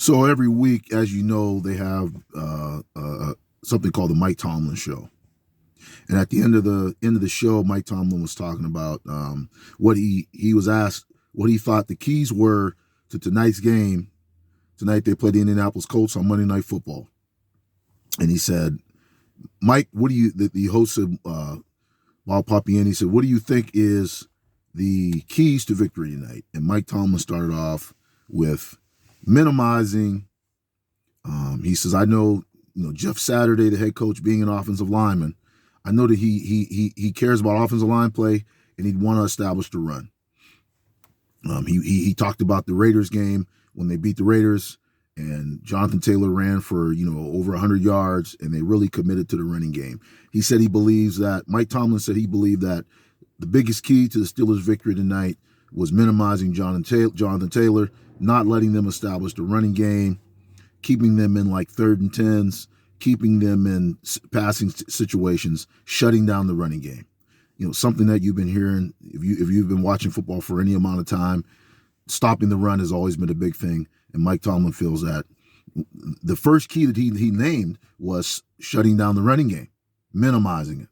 So every week, as you know, they have something called the Mike Tomlin Show. And at the end of the show, Mike Tomlin was talking about what he was asked what he thought the keys were to tonight's game. Tonight they play the Indianapolis Colts on Monday Night Football, and he said, "Mike, what do you?" The host said, "Bob Papiani said, what do you think is the keys to victory tonight?" And Mike Tomlin started off with minimizing. He says, "I know, Jeff Saturday, the head coach, being an offensive lineman, I know that he cares about offensive line play, and he'd want to establish the run." He talked about the Raiders game when they beat the Raiders, and Jonathan Taylor ran for over 100 yards, and they really committed to the running game. He said Mike Tomlin said he believed that the biggest key to the Steelers' victory tonight was minimizing Jonathan Taylor, not letting them establish the running game, keeping them in like 3rd and 10s, keeping them in passing situations, shutting down the running game. Something that you've been hearing, if you've been watching football for any amount of time, stopping the run has always been a big thing. And Mike Tomlin feels that the first key that he named was shutting down the running game, minimizing it.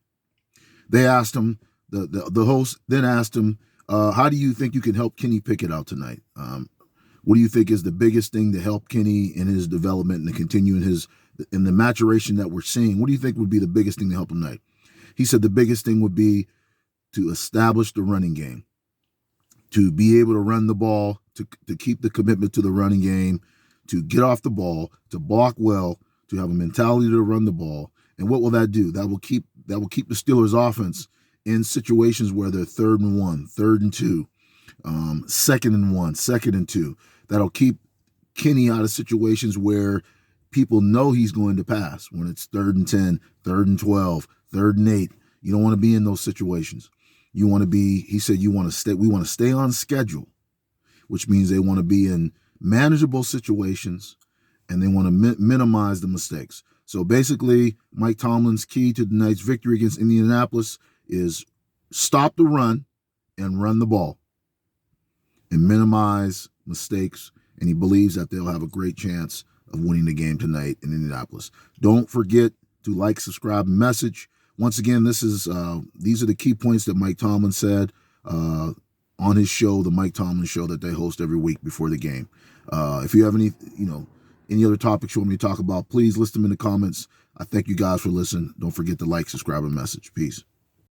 They asked him, the host then asked him, how do you think you can help Kenny Pickett out tonight? What do you think is the biggest thing to help Kenny in his development and to continue in the maturation that we're seeing? What do you think would be the biggest thing to help him tonight? He said the biggest thing would be to establish the running game, to be able to run the ball, to keep the commitment to the running game, to get off the ball, to block well, to have a mentality to run the ball. And what will that do? That will keep the Steelers offense in situations where they're 3rd and 1, 3rd and 2, 2nd and 1, 2nd and 2. That'll keep Kenny out of situations where people know he's going to pass, when it's 3rd and 10, 3rd and 12, 3rd and 8. You don't want to be in those situations. You want to be, he said, we want to stay on schedule, which means they want to be in manageable situations and they want to minimize the mistakes. So basically, Mike Tomlin's key to tonight's victory against Indianapolis is stop the run and run the ball and minimize mistakes. And he believes that they'll have a great chance of winning the game tonight in Indianapolis. Don't forget to like, subscribe, and message. Once again, these are the key points that Mike Tomlin said on his show, the Mike Tomlin Show, that they host every week before the game. If you have any other topics you want me to talk about, please list them in the comments. I thank you guys for listening. Don't forget to like, subscribe, and message. Peace.